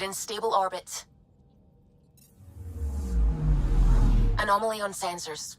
in stable orbit. Anomaly on sensors.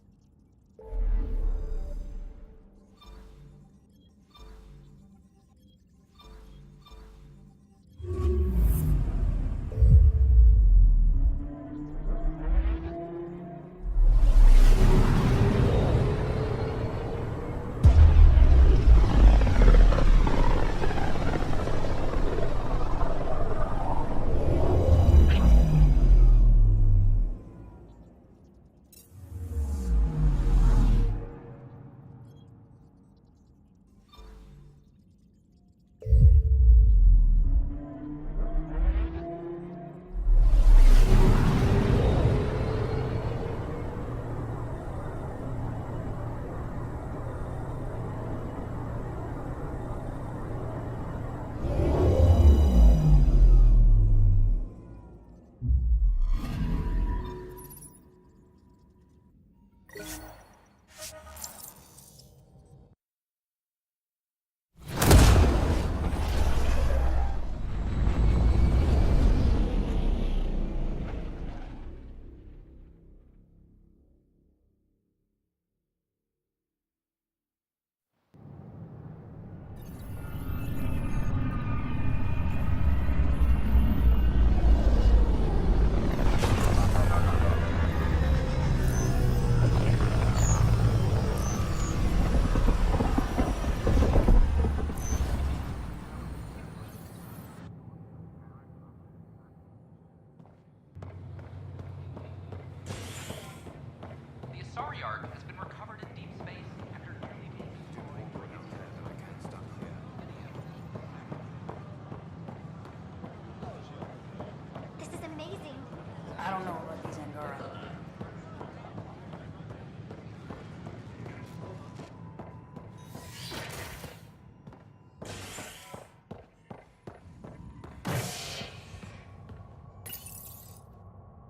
I don't know about these Angora.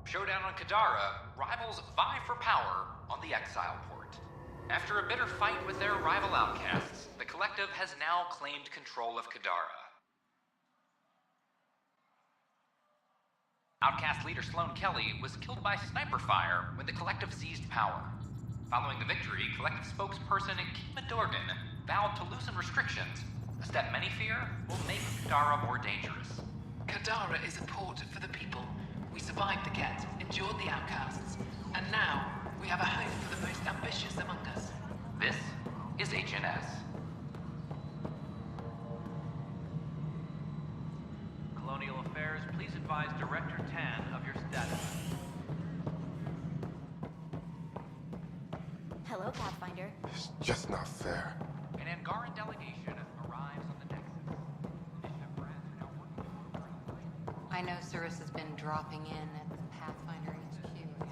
Showdown on Kadara, rivals vie for power on the Exile port. After a bitter fight with their rival outcasts, the Collective has now claimed control of Kadara. Outcast leader Sloane Kelly was killed by sniper fire when the Collective seized power. Following the victory, Collective spokesperson Kima Dorgan vowed to loosen restrictions, a step many fear will make Kadara more dangerous. Kadara is a port for the people. We survived the Ket, endured the outcasts, and now we have a home for the most ambitious among us. This is HNS. Colonial Affairs, please advise Director Tan of your status. Hello, Pathfinder. It's just not fair. An Angaran delegation arrives on the Nexus. Initiative brands are now working. I know Cirrus has been dropping in at the Pathfinder HQ.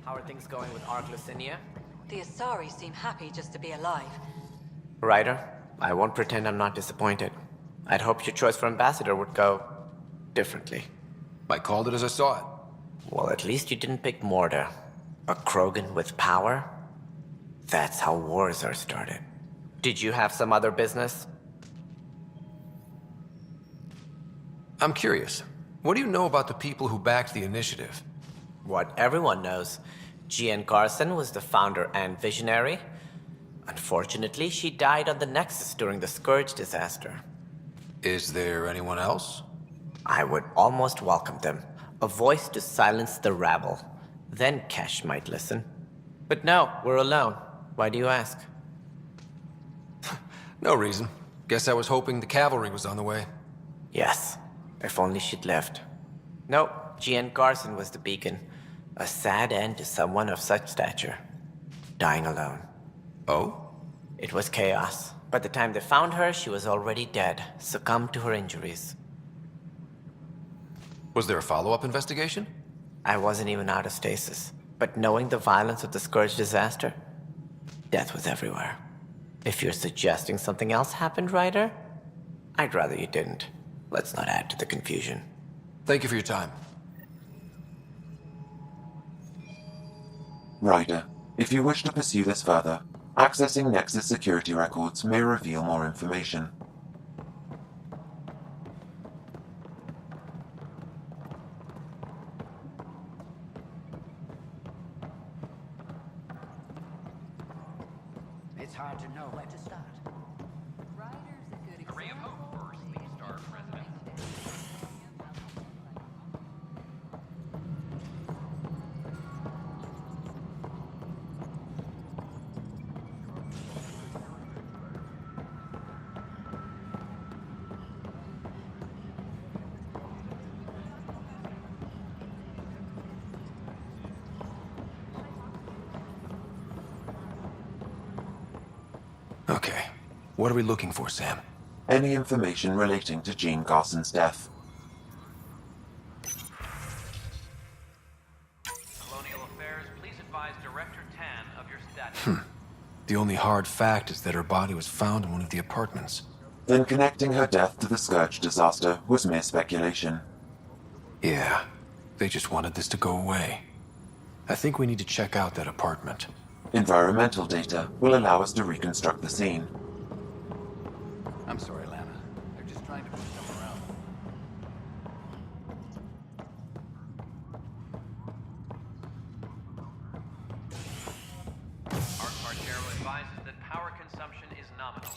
How are things going with Ark Lucinia? The Asari seem happy just to be alive. Ryder, I won't pretend I'm not disappointed. I'd hoped your choice for ambassador would go differently. I called it as I saw it. Well, at least you didn't pick Mortar. A Krogan with power? That's how wars are started. Did you have some other business? I'm curious. What do you know about the people who backed the initiative? What everyone knows. Jean Carson was the founder and visionary. Unfortunately, she died on the Nexus during the Scourge disaster. Is there anyone else? I would almost welcome them. A voice to silence the rabble. Then Kesh might listen. But no, we're alone. Why do you ask? No reason. Guess I was hoping the cavalry was on the way. Yes, if only she'd left. No, Jean Carson was the beacon. A sad end to someone of such stature. Dying alone. Oh? It was chaos. By the time they found her, she was already dead, succumbed to her injuries. Was there a follow-up investigation? I wasn't even out of stasis. But knowing the violence of the Scourge disaster, death was everywhere. If you're suggesting something else happened, Ryder, I'd rather you didn't. Let's not add to the confusion. Thank you for your time. Ryder, if you wish to pursue this further, accessing Nexus security records may reveal more information. It's hard to know where to start. A ray of hope for Sleep-starved residents. Okay. What are we looking for, Sam? Any information relating to Jean Garson's death. Colonial Affairs, please advise Director 10 of your status. The only hard fact is that her body was found in one of the apartments. Then connecting her death to the Scourge disaster was mere speculation. Yeah. They just wanted this to go away. I think we need to check out that apartment. Environmental data will allow us to reconstruct the scene. I'm sorry, Lana. They're just trying to push them around. Our Cartero advises that power consumption is nominal.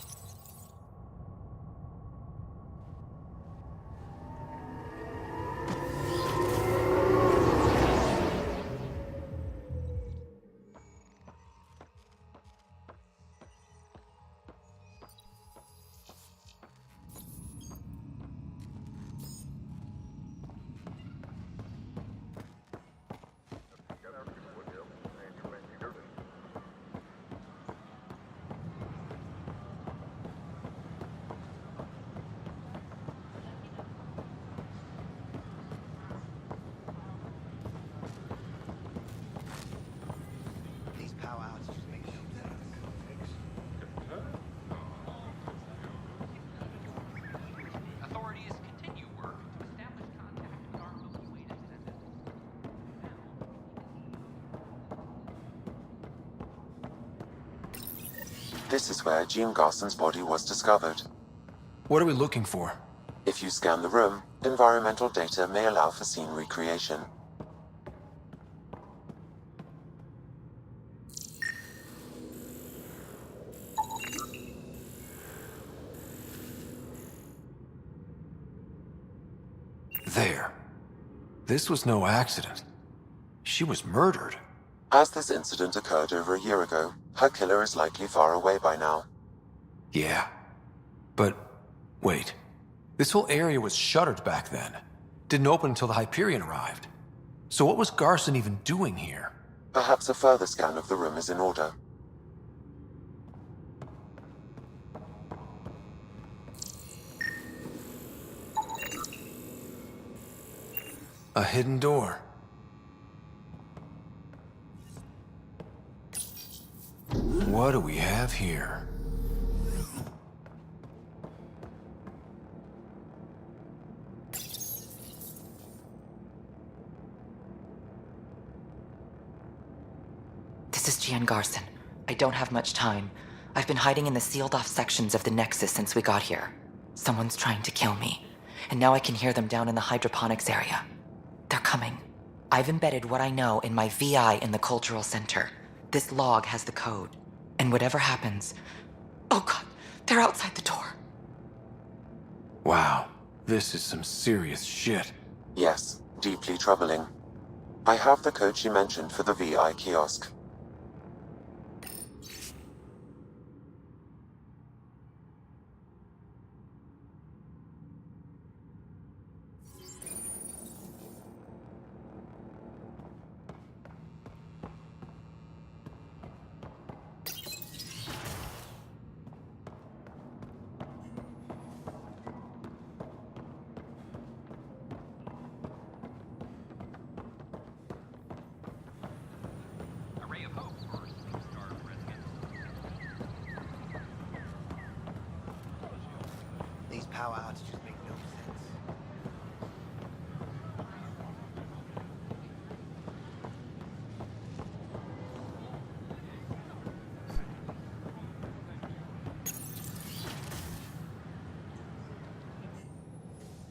These power outages make no sense. Authorities continue work to establish contact with our Milky Way descendant. This is where Jean Garson's body was discovered. What are we looking for? If you scan the room, environmental data may allow for scene recreation. There. This was no accident. She was murdered. As this incident occurred over a year ago, her killer is likely far away by now. Yeah. But, wait. This whole area was shuttered back then. Didn't open until the Hyperion arrived. So what was Garson even doing here? Perhaps a further scan of the room is in order. A hidden door. What do we have here? This is Jean Garson. I don't have much time. I've been hiding in the sealed-off sections of the Nexus since we got here. Someone's trying to kill me, and now I can hear them down in the hydroponics area. They're coming. I've embedded what I know in my VI in the Cultural Center. This log has the code. And whatever happens... Oh god, they're outside the door. Wow, this is some serious shit. Yes, deeply troubling. I have the code she mentioned for the VI kiosk. These power outages make no sense.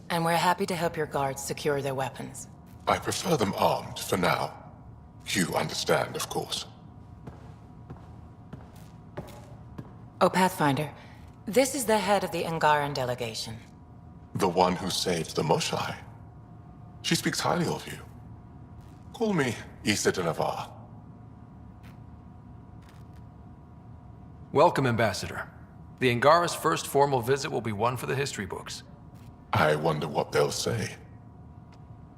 And we're happy to help your guards secure their weapons. I prefer them armed for now. You understand, of course. Oh, Pathfinder, this is the head of the Angaran delegation. The one who saved the Moshai. She speaks highly of you. Call me Issa de Navarre. Welcome, Ambassador. The Angara's first formal visit will be one for the history books. I wonder what they'll say.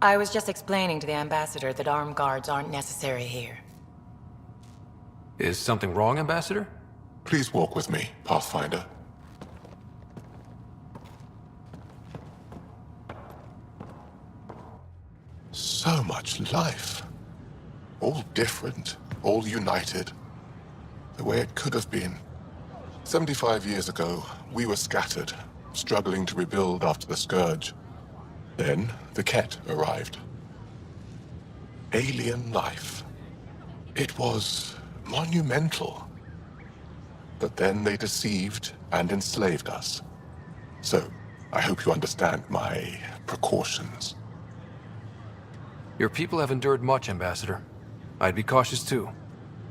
I was just explaining to the Ambassador that armed guards aren't necessary here. Is something wrong, Ambassador? Please walk with me, Pathfinder. So much life. All different, all united. The way it could have been. 75 years ago, we were scattered, struggling to rebuild after the Scourge. Then, the Ket arrived. Alien life. It was monumental. But then they deceived and enslaved us. So, I hope you understand my precautions. Your people have endured much, Ambassador. I'd be cautious too.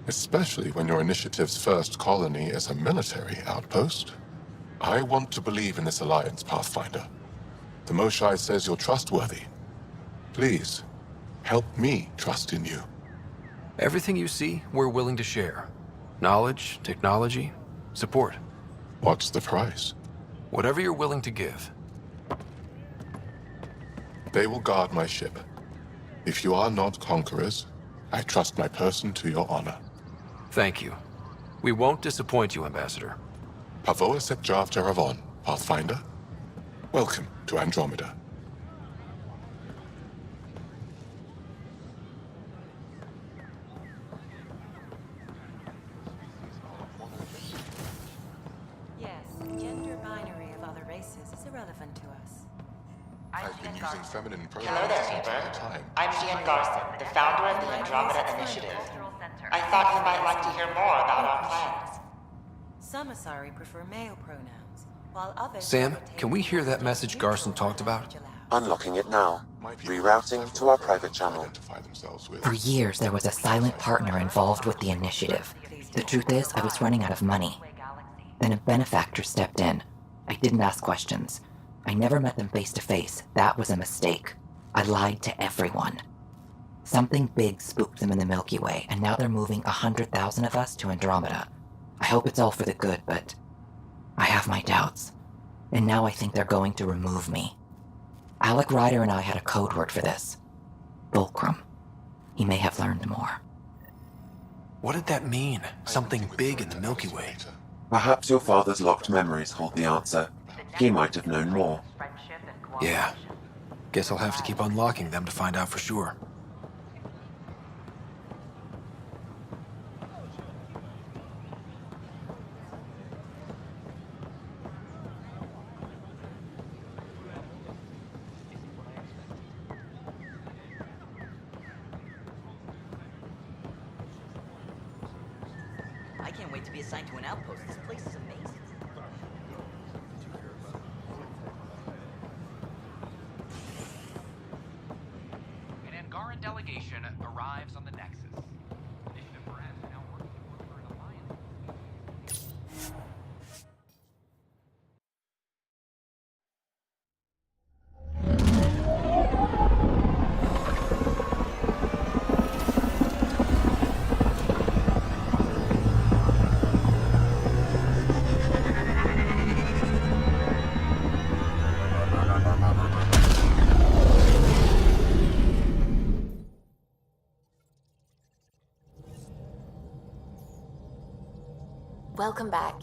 Especially when your initiative's first colony is a military outpost. I want to believe in this alliance, Pathfinder. The Moshai says you're trustworthy. Please, help me trust in you. Everything you see, we're willing to share. Knowledge, technology, support. What's the price? Whatever you're willing to give. They will guard my ship. If you are not conquerors, I trust my person to your honor. Thank you. We won't disappoint you, Ambassador. Pavoa set Jav Teravon, Pathfinder. Welcome to Andromeda. Yes, gender binary of other races is irrelevant to us. I've been using feminine pronouns Hello there, this entire neighbor. time. I'm Gian Garson, the founder of the Andromeda Initiative. I thought you might like to hear more about our plans. Some Asari prefer male pronouns, while others... Sam, can we hear that message Garson talked about? Unlocking it now. Rerouting to our private channel. Identify themselves with. For years, there was a silent partner involved with the initiative. The truth is, I was running out of money. Then a benefactor stepped in. I didn't ask questions. I never met them face to face. That was a mistake. I lied to everyone. Something big spooked them in the Milky Way, and now they're moving 100,000 of us to Andromeda. I hope it's all for the good, but I have my doubts. And now I think they're going to remove me. Alec Ryder and I had a code word for this. Fulcrum. He may have learned more. What did that mean? Something big in the Milky Way. Perhaps your father's locked memories hold the answer. He might have known more. Yeah. Guess I'll have to keep unlocking them to find out for sure. I can't wait to be assigned to an outpost. This place is amazing. An Angaran delegation arrives on the Nexus. Initiative Brad is now working for an alliance. Welcome back.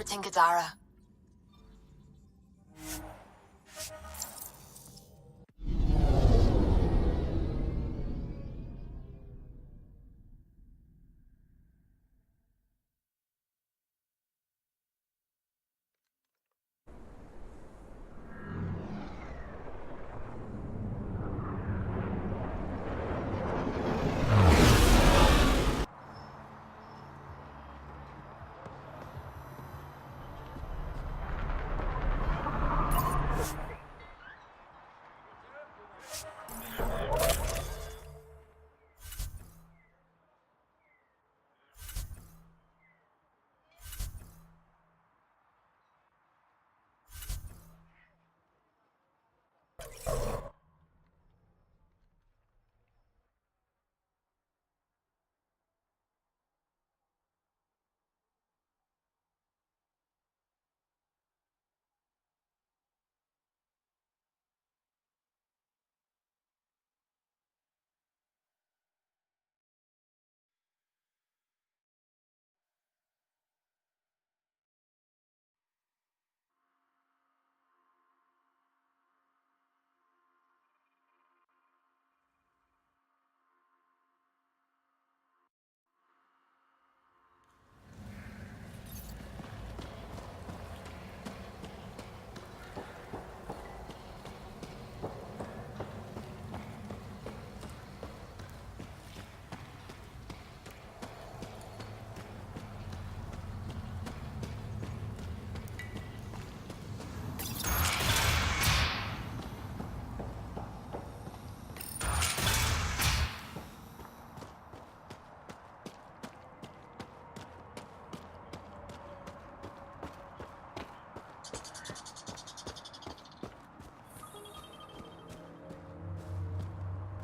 orbiting Gadara.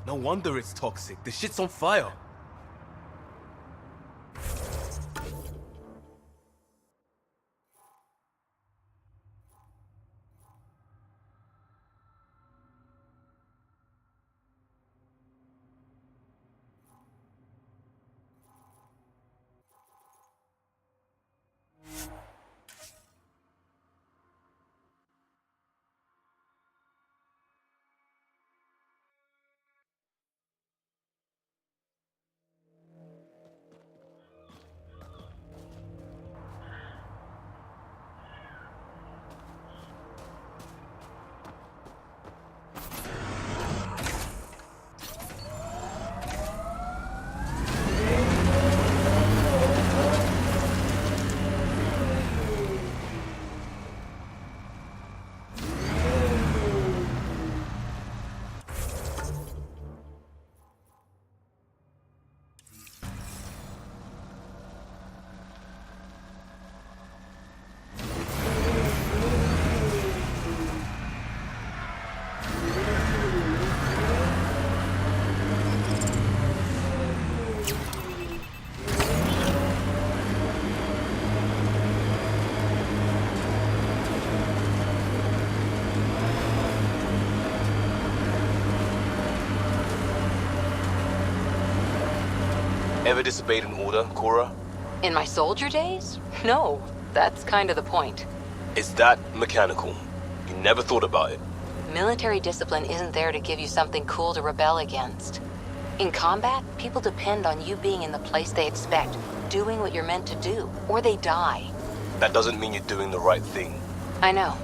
No wonder it's toxic. The shit's on fire. Ever disobeyed an order, Cora? In my soldier days? No, that's kind of the point. It's that mechanical. You never thought about it. Military discipline isn't there to give you something cool to rebel against. In combat, people depend on you being in the place they expect, doing what you're meant to do, or they die. That doesn't mean you're doing the right thing. I know.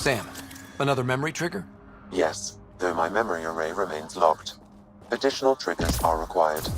Sam, another memory trigger? Yes, though my memory array remains locked. Additional triggers are required.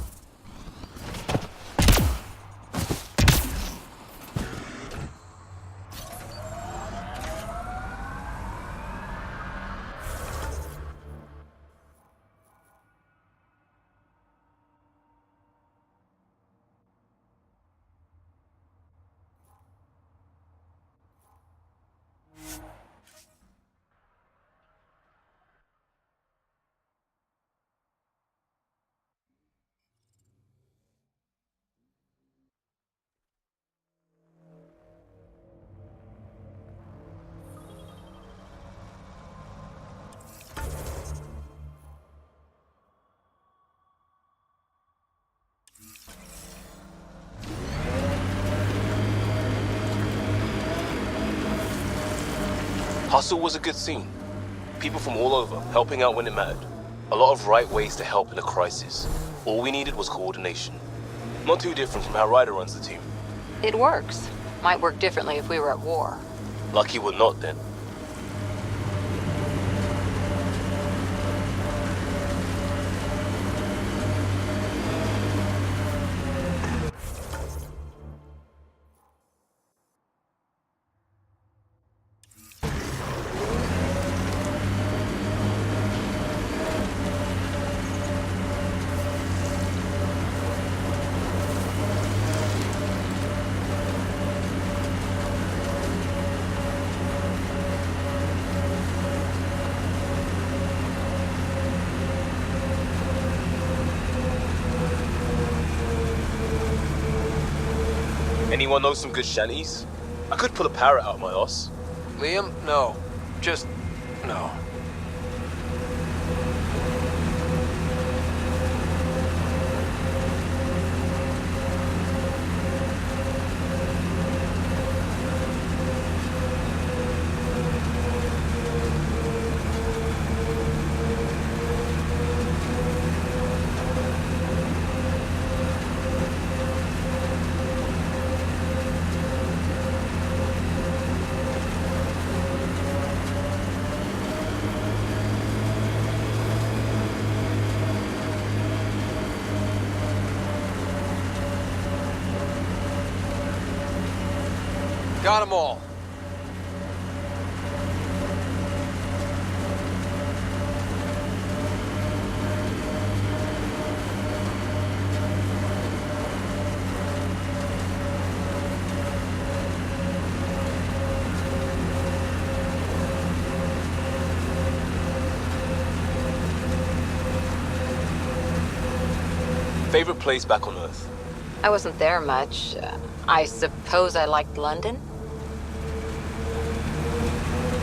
Hustle was a good scene. People from all over, helping out when it mattered. A lot of right ways to help in a crisis. All we needed was coordination. Not too different from how Ryder runs the team. It works. Might work differently if we were at war. Lucky we're not then. Anyone know some good shanties? I could pull a parrot out of my ass. Liam, no. Just... no. Got them all. Favorite place back on Earth? I wasn't there much. I suppose I liked London.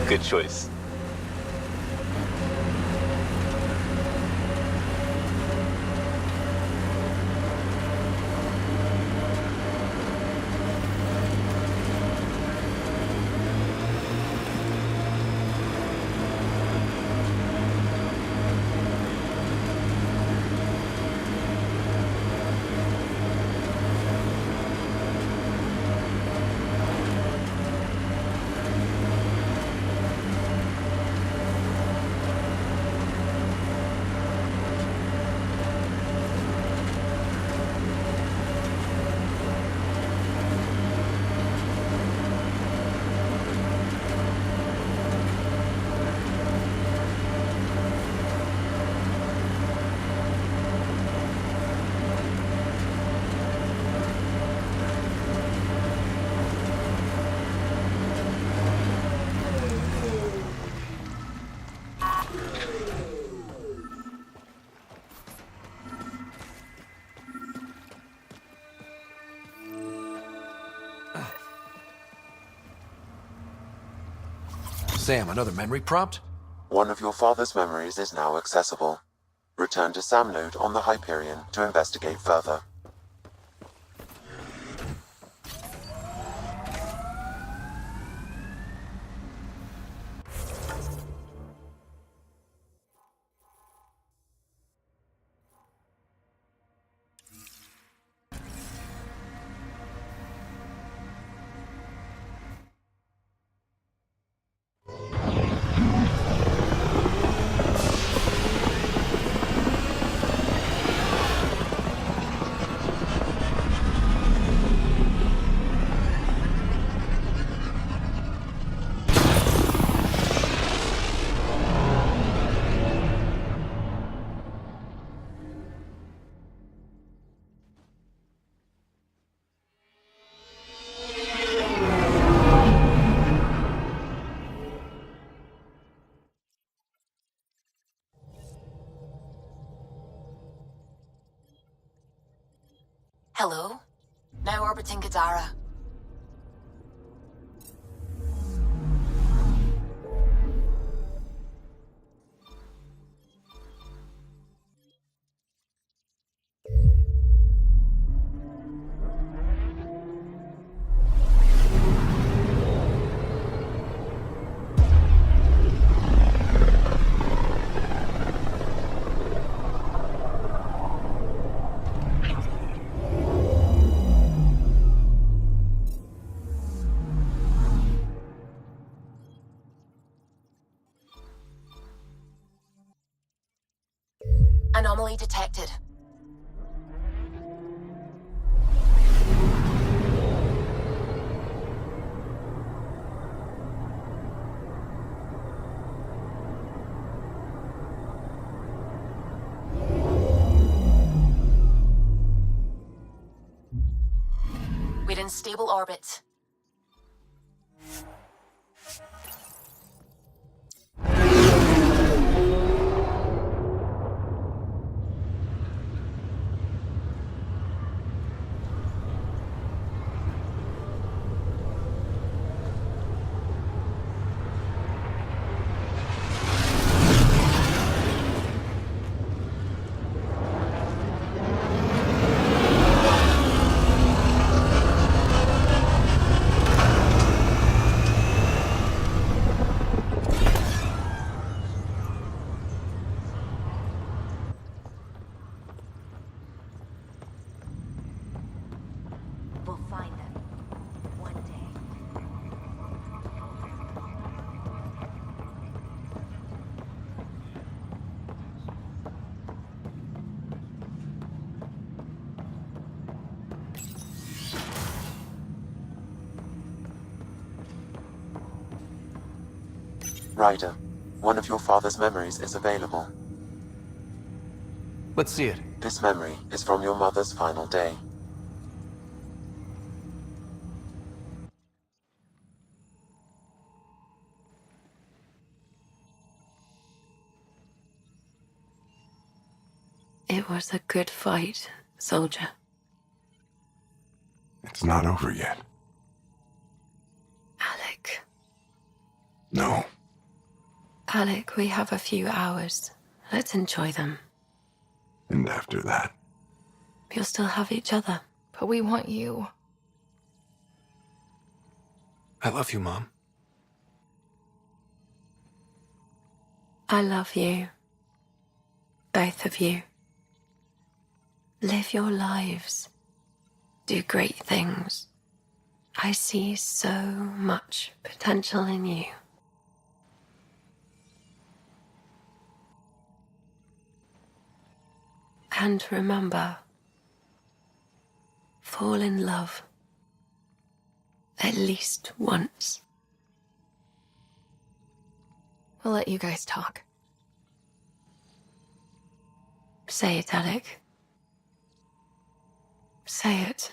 Good choice. Sam, another memory prompt? One of your father's memories is now accessible. Return to Sam Node on the Hyperion to investigate further. Hello? Now orbiting Gadara. Anomaly detected. We're in stable orbit. We'll find them. One day. Ryder, one of your father's memories is available. Let's see it. This memory is from your mother's final day. It was a good fight, soldier. It's not over yet. Alec. No. Alec, we have a few hours. Let's enjoy them. And after that? We'll still have each other. But we want you. I love you, Mom. I love you. Both of you. Live your lives. Do great things. I see so much potential in you. And remember, fall in love. At least once. We'll let you guys talk. Say it, Alec. Say it.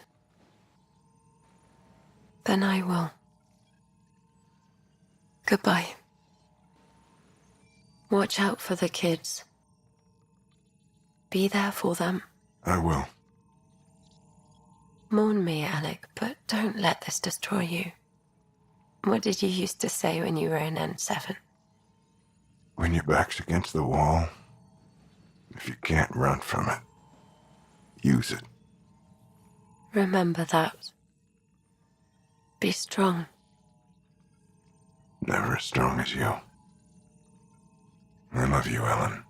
Then I will. Goodbye. Watch out for the kids. Be there for them. I will. Mourn me, Alec, but don't let this destroy you. What did you used to say when you were in N7? When your back's against the wall, if you can't run from it, use it. Remember that. Be strong. Never as strong as you. I love you, Ellen.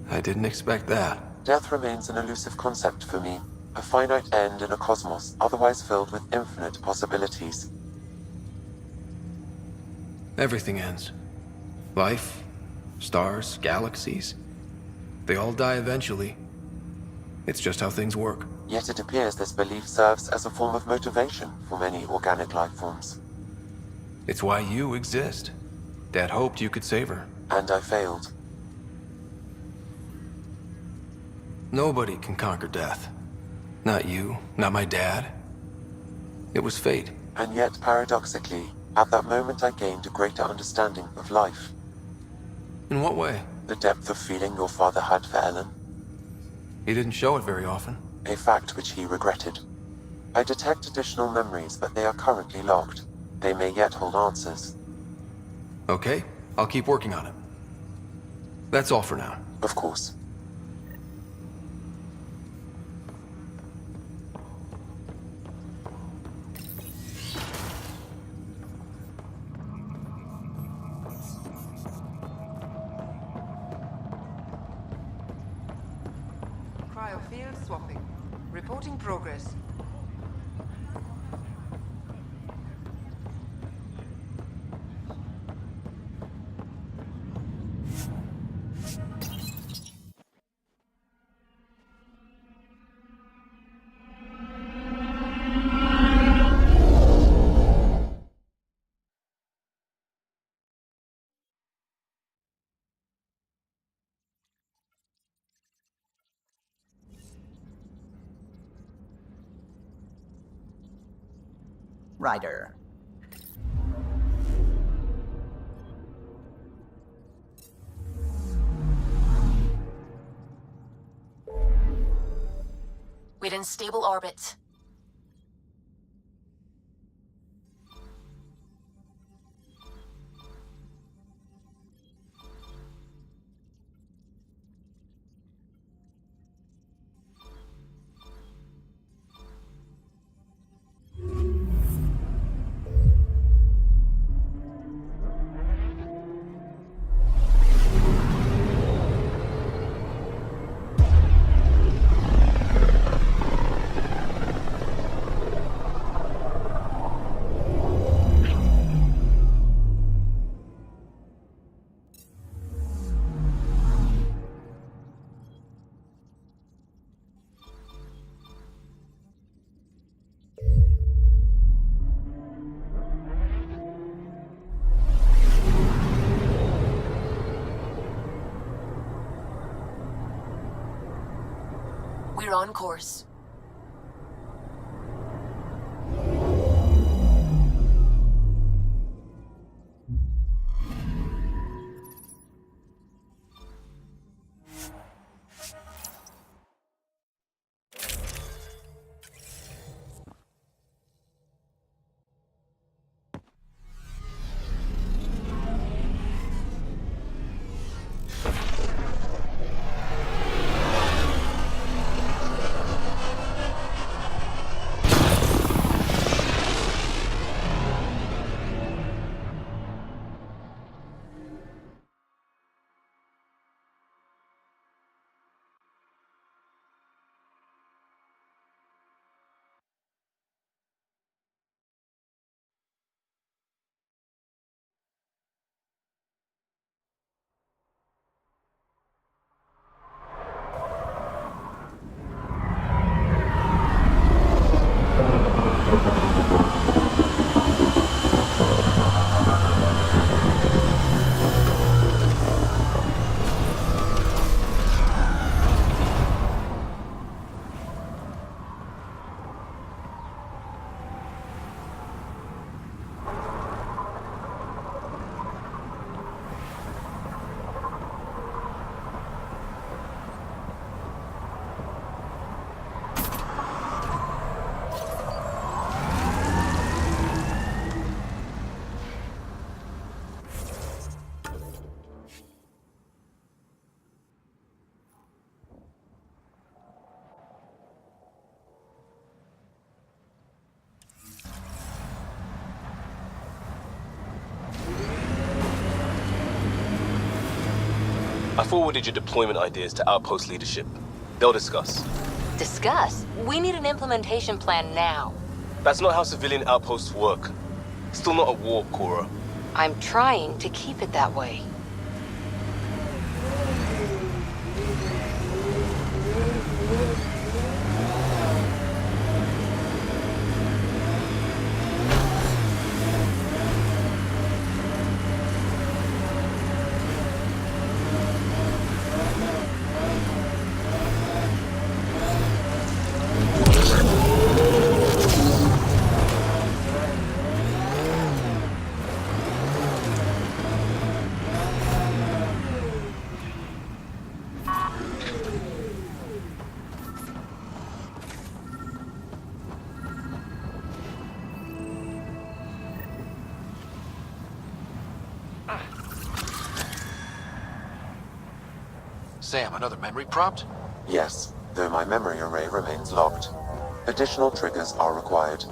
I didn't expect that. Death remains an elusive concept for me, a finite end in a cosmos otherwise filled with infinite possibilities. Everything ends. Life, stars, galaxies. They all die eventually. It's just how things work. Yet it appears this belief serves as a form of motivation for many organic life forms. It's why you exist. Dad hoped you could save her. And I failed. Nobody can conquer death. Not you, not my dad. It was fate. And yet, paradoxically, At that moment, I gained a greater understanding of life. In what way? The depth of feeling your father had for Ellen. He didn't show it very often. A fact which he regretted. I detect additional memories, but they are currently locked. They may yet hold answers. Okay, I'll keep working on it. That's all for now. Of course. Cryofield swapping. Reporting progress. Ryder. We're in stable orbit. We're on course. I forwarded your deployment ideas to Outpost leadership. They'll discuss. Discuss? We need an implementation plan now. That's not how civilian outposts work. Still not a war, Cora. I'm trying to keep it that way. Sam, another memory prompt? Yes, though my memory array remains locked. Additional triggers are required.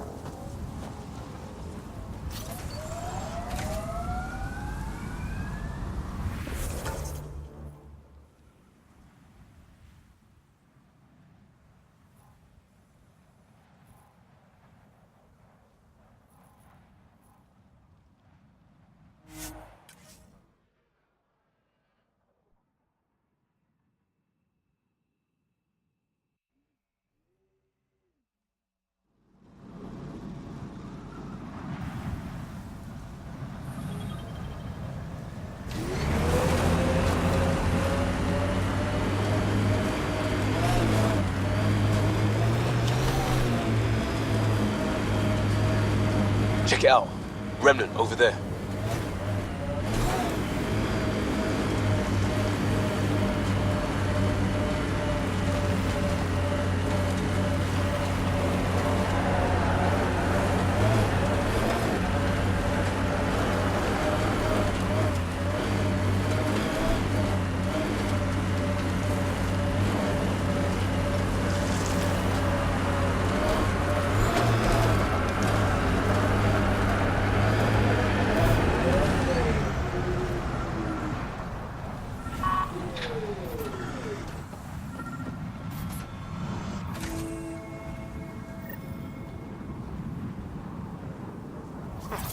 Check it out. Remnant over there.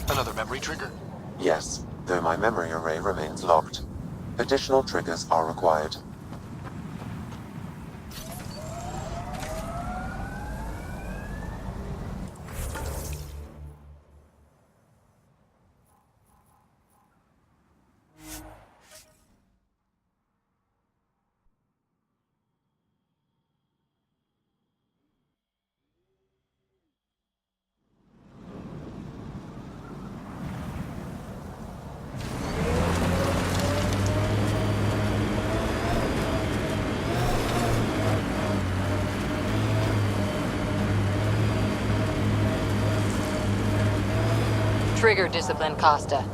Another memory trigger? Yes, though my memory array remains locked. Additional triggers are required. Trigger discipline, Costa.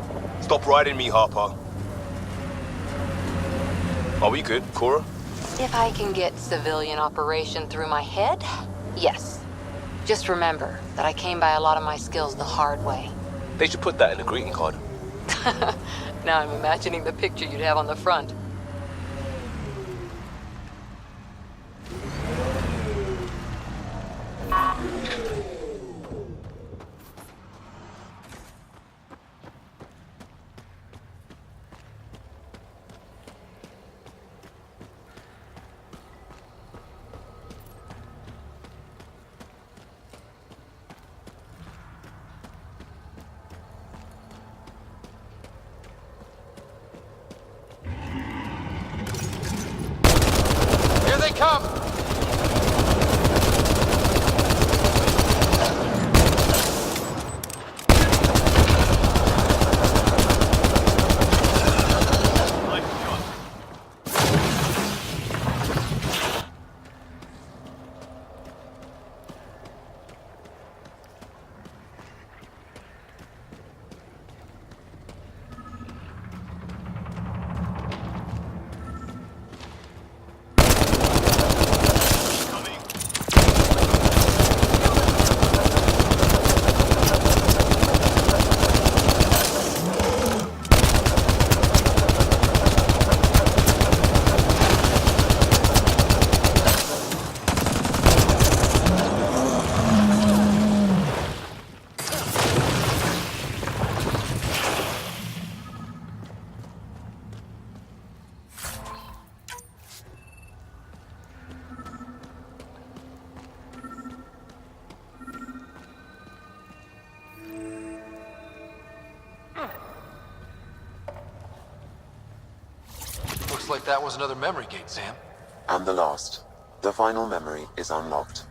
Stop riding me, Harper. Are we good, Cora? If I can get civilian operation through my head, yes. Just remember that I came by a lot of my skills the hard way. They should put that in a greeting card. Now I'm imagining the picture you'd have on the front. Here they come! Looks like that was another memory gate, Sam. And the last. The final memory is unlocked.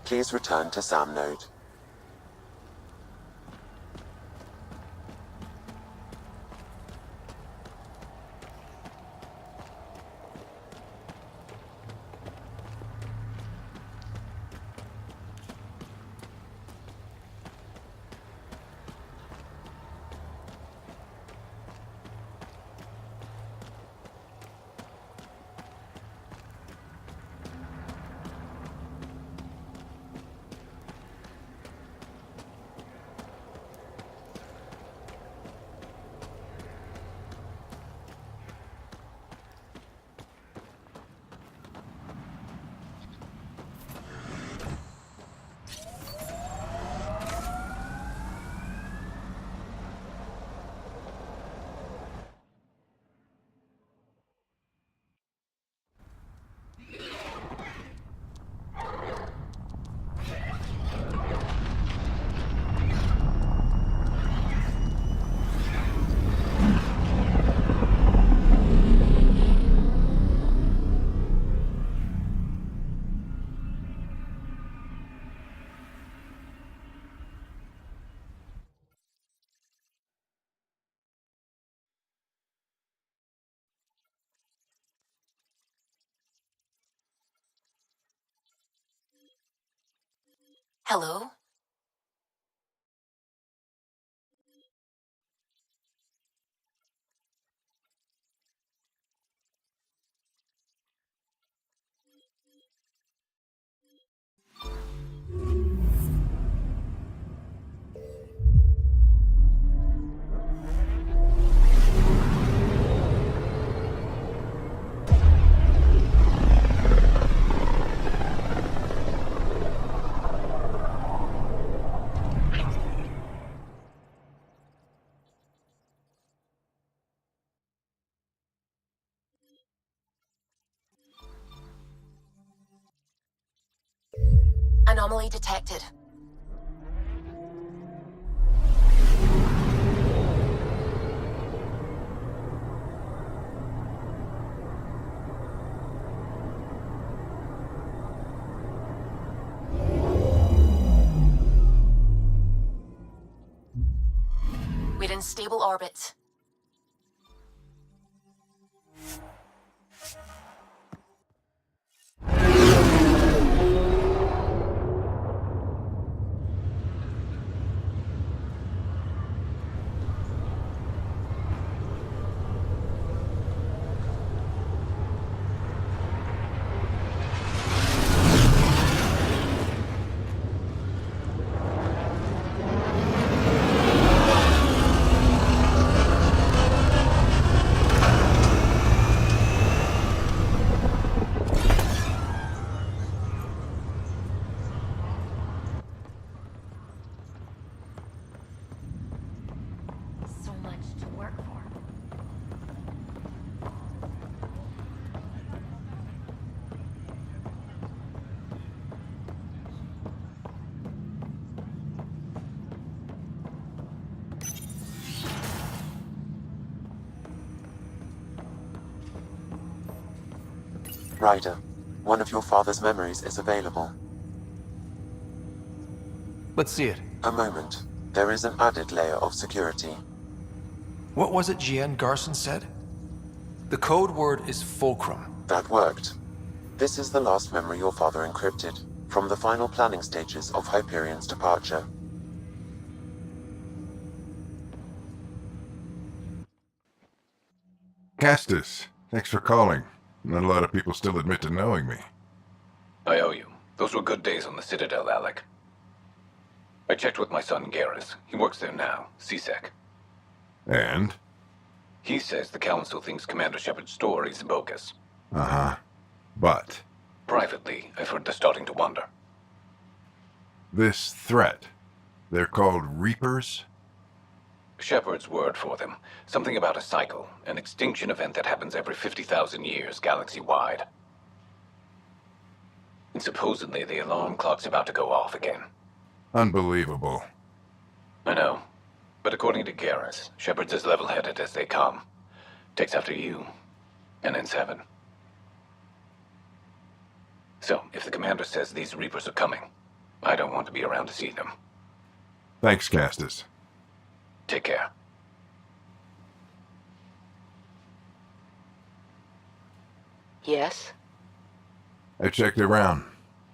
Please return to Sam Node. Hello? Anomaly detected. We're in stable orbit. So much to work for. Ryder, one of your father's memories is available. Let's see it. A moment. There is an added layer of security. What was it Gian Garson said? The code word is fulcrum. That worked. This is the last memory your father encrypted, from the final planning stages of Hyperion's departure. Castus, thanks for calling. Not a lot of people still admit to knowing me. I owe you. Those were good days on the Citadel, Alec. I checked with my son, Garrus. He works there now, CSEC. And? He says the Council thinks Commander Shepard's story is bogus. Uh-huh. But? Privately, I've heard they're starting to wonder. This threat, they're called Reapers? Shepard's word for them. Something about a cycle, an extinction event that happens every 50,000 years, galaxy-wide. And supposedly the alarm clock's about to go off again. Unbelievable. I know. But according to Garrus, Shepard's as level-headed as they come. Takes after you, and in 7. So, if the commander says these Reapers are coming, I don't want to be around to see them. Thanks, Castus. Take care. Yes? I checked around.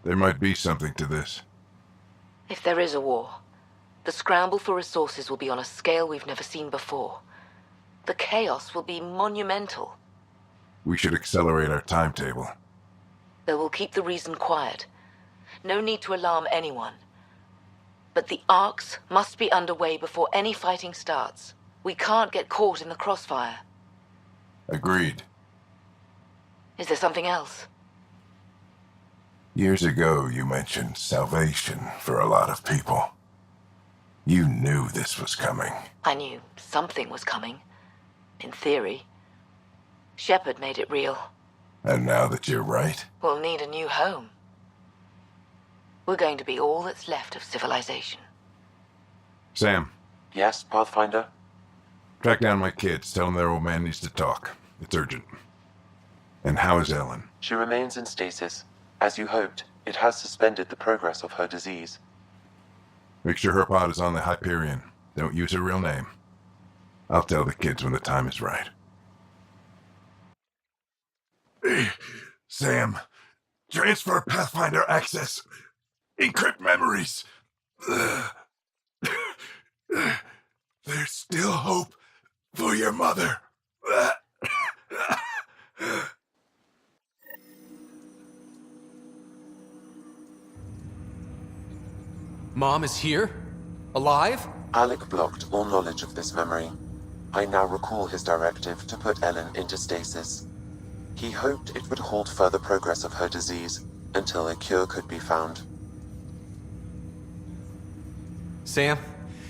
There might be something to this. If there is a war, the scramble for resources will be on a scale we've never seen before. The chaos will be monumental. We should accelerate our timetable. They will keep the reason quiet. No need to alarm anyone. But the arcs must be underway before any fighting starts. We can't get caught in the crossfire. Agreed. Is there something else? Years ago, you mentioned salvation for a lot of people. You knew this was coming. I knew something was coming. In theory. Shepard made it real. And now that you're right? We'll need a new home. We're going to be all that's left of civilization. Sam. Yes, Pathfinder? Track down my kids. Tell them their old man needs to talk. It's urgent. And how is Ellen? She remains in stasis. As you hoped, it has suspended the progress of her disease. Make sure her pod is on the Hyperion. Don't use her real name. I'll tell the kids when the time is right. Sam, transfer Pathfinder access. Encrypt memories. There's still hope for your mother. Mom is here? Alive? Alec blocked all knowledge of this memory. I now recall his directive to put Ellen into stasis. He hoped it would halt further progress of her disease until a cure could be found. Sam,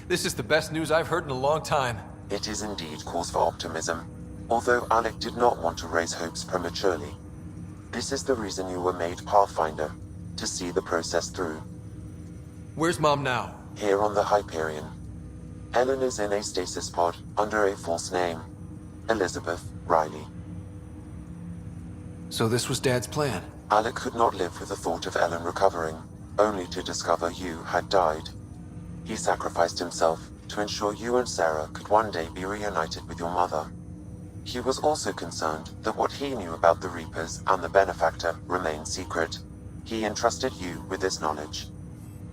this is the best news I've heard in a long time. It is indeed cause for optimism, although Alec did not want to raise hopes prematurely. This is the reason you were made Pathfinder, to see the process through. Where's Mom now? Here on the Hyperion. Ellen is in a stasis pod under a false name. Elizabeth Riley. So this was Dad's plan? Alec could not live with the thought of Ellen recovering, only to discover you had died. He sacrificed himself to ensure you and Sarah could one day be reunited with your mother. He was also concerned that what he knew about the Reapers and the Benefactor remained secret. He entrusted you with this knowledge.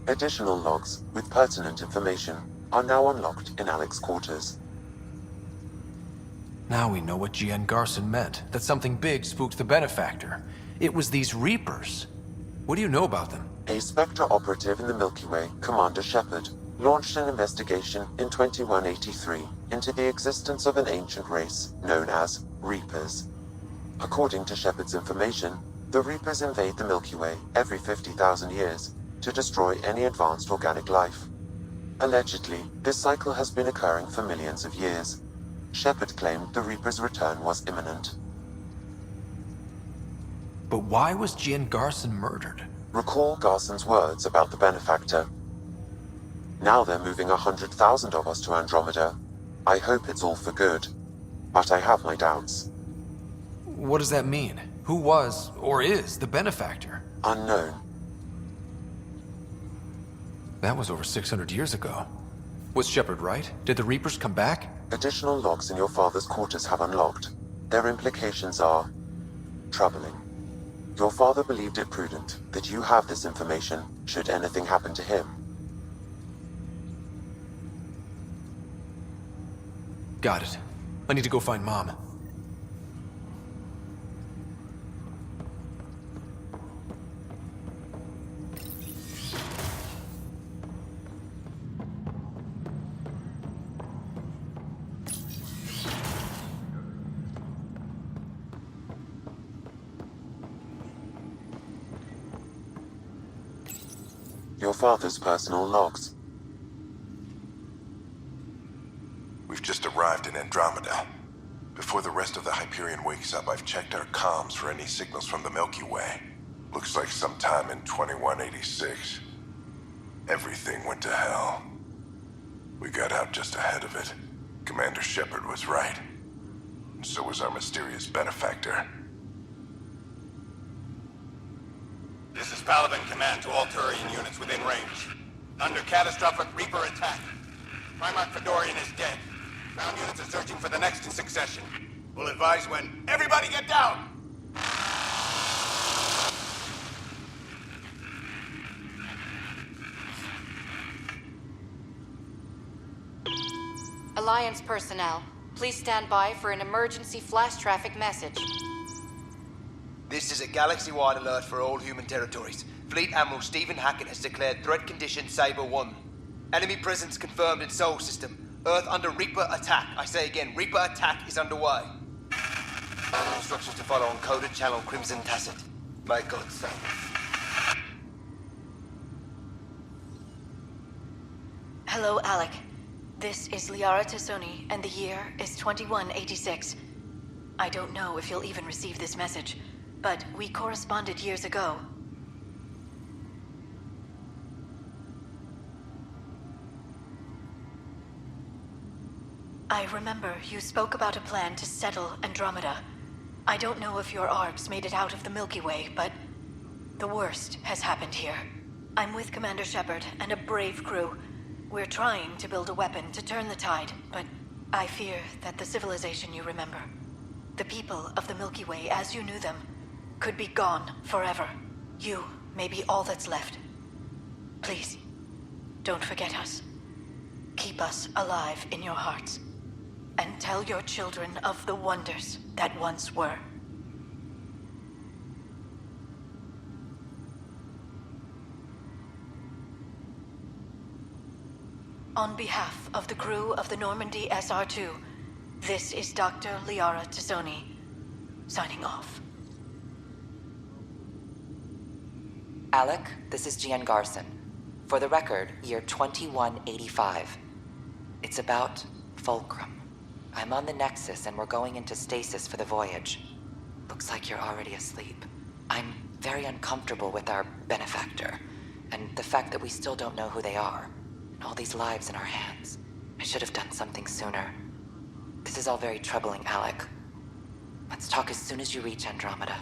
Additional logs with pertinent information are now unlocked in Alec's quarters. Now we know what Gian Garson meant, that something big spooked the Benefactor. It was these Reapers. What do you know about them? A Spectre operative in the Milky Way, Commander Shepard, launched an investigation in 2183 into the existence of an ancient race known as Reapers. According to Shepard's information, the Reapers invade the Milky Way every 50,000 years to destroy any advanced organic life. Allegedly, this cycle has been occurring for millions of years. Shepard claimed the Reaper's return was imminent. But why was Gian Garson murdered? Recall Garson's words about the Benefactor. Now they're moving 100,000 of us to Andromeda. I hope it's all for good, but I have my doubts. What does that mean? Who was, or is, the Benefactor? Unknown. That was over 600 years ago. Was Shepard right? Did the Reapers come back? Additional logs in your father's quarters have unlocked. Their implications are troubling. Your father believed it prudent that you have this information should anything happen to him. Got it. I need to go find Mom. Your father's personal logs. We've just arrived in Andromeda. Before the rest of the Hyperion wakes up, I've checked our comms for any signals from the Milky Way. Looks like sometime in 2186. Everything went to hell. We got out just ahead of it. Commander Shepard was right. And so was our mysterious Benefactor. This is Paladin Command to all Turian units within range. Under catastrophic Reaper attack. Primarch Fedorian is dead. Ground units are searching for the next in succession. We'll advise when... Everybody get down! Alliance personnel, please stand by for an emergency flash traffic message. This is a galaxy-wide alert for all human territories. Fleet Admiral Stephen Hackett has declared threat condition Saber 1. Enemy presence confirmed in Sol System. Earth under Reaper attack. I say again, Reaper attack is underway. Instructions to follow on coded channel Crimson Tacit. May God save us. Hello, Alec. This is Liara Tassoni, and the year is 2186. I don't know if you'll even receive this message, but we corresponded years ago. I remember you spoke about a plan to settle Andromeda. I don't know if your arcs made it out of the Milky Way, but the worst has happened here. I'm with Commander Shepard and a brave crew. We're trying to build a weapon to turn the tide, but I fear that the civilization you remember, the people of the Milky Way as you knew them, could be gone forever. You may be all that's left. Please, don't forget us. Keep us alive in your hearts. And tell your children of the wonders that once were. On behalf of the crew of the Normandy SR2, this is Dr. Liara Tazzoni, signing off. Alec, this is Gian Garson. For the record, year 2185. It's about Fulcrum. I'm on the Nexus and we're going into stasis for the voyage. Looks like you're already asleep. I'm very uncomfortable with our benefactor, and the fact that we still don't know who they are. And all these lives in our hands. I should have done something sooner. This is all very troubling, Alec. Let's talk as soon as you reach Andromeda.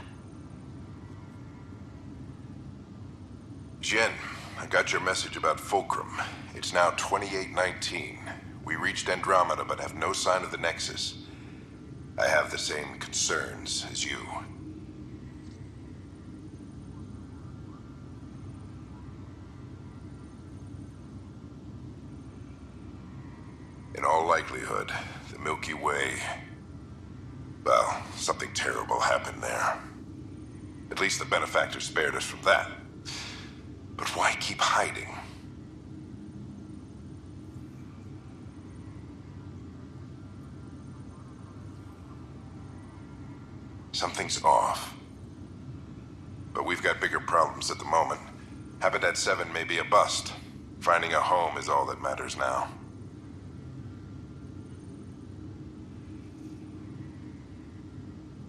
Jen, I got your message about Fulcrum. It's now 2819. We reached Andromeda but have no sign of the Nexus. I have the same concerns as you. In all likelihood, the Milky Way... well, something terrible happened there. At least the benefactor spared us from that. But why keep hiding? Something's off. But we've got bigger problems at the moment. Habitat 7 may be a bust. Finding a home is all that matters now.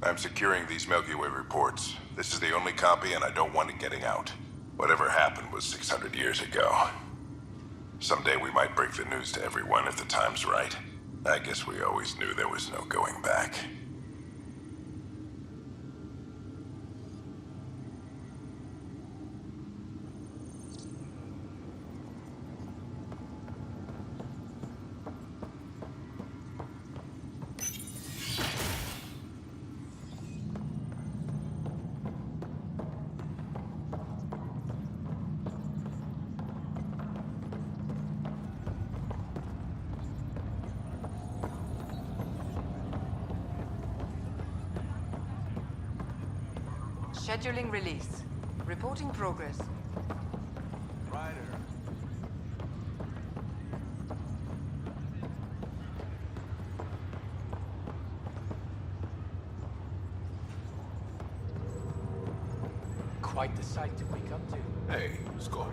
I'm securing these Milky Way reports. This is the only copy and I don't want it getting out. Whatever happened was 600 years ago. Someday we might break the news to everyone if the time's right. I guess we always knew there was no going back. Scheduling release. Reporting progress. Ryder. Quite the sight to wake up to. Hey, Scott.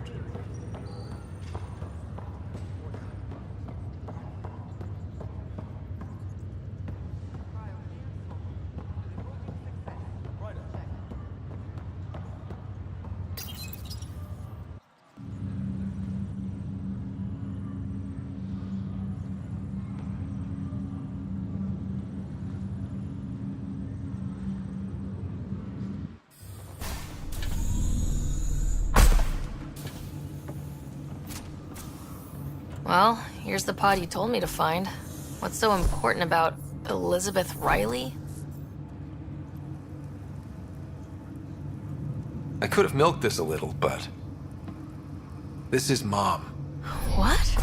Well, here's the pod you told me to find. What's so important about Elizabeth Riley? I could have milked this a little, but... this is Mom. What?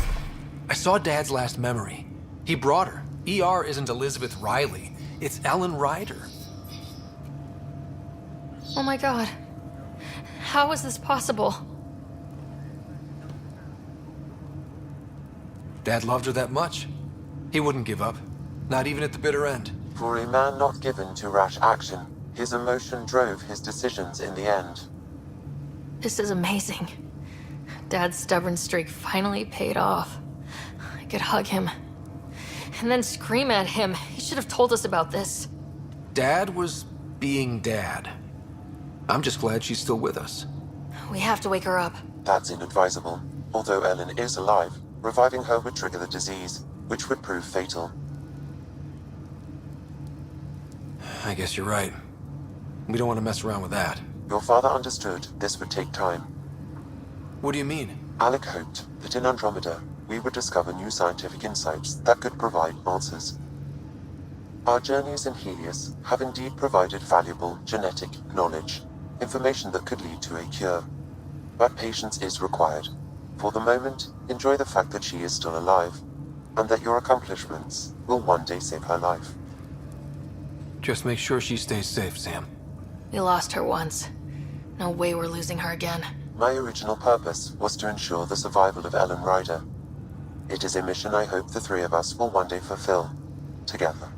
I saw Dad's last memory. He brought her. ER isn't Elizabeth Riley. It's Ellen Ryder. Oh my god. How is this possible? Dad loved her that much. He wouldn't give up. Not even at the bitter end. For a man not given to rash action, his emotion drove his decisions in the end. This is amazing. Dad's stubborn streak finally paid off. I could hug him. And then scream at him. He should have told us about this. Dad was being Dad. I'm just glad she's still with us. We have to wake her up. That's inadvisable. Although Ellen is alive, reviving her would trigger the disease, which would prove fatal. I guess you're right. We don't want to mess around with that. Your father understood this would take time. What do you mean? Alec hoped that in Andromeda, we would discover new scientific insights that could provide answers. Our journeys in Helios have indeed provided valuable genetic knowledge, information that could lead to a cure. But patience is required, For the moment, enjoy the fact that she is still alive, and that your accomplishments will one day save her life. Just make sure she stays safe, Sam. We lost her once. No way we're losing her again. My original purpose was to ensure the survival of Ellen Ryder. It is a mission I hope the three of us will one day fulfill, together.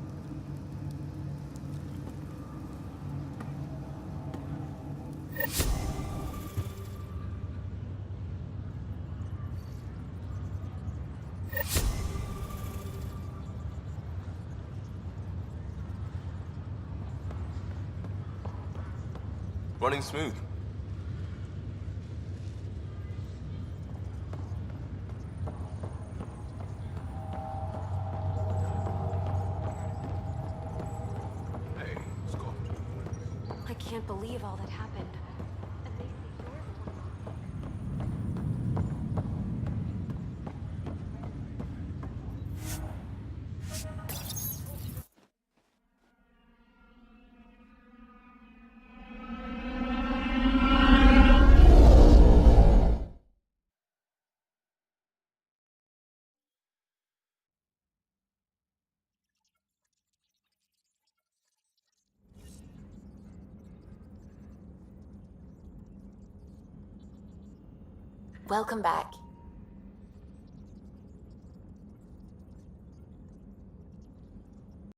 Running smooth. Hey, Scott. I can't believe all that happened. Welcome back.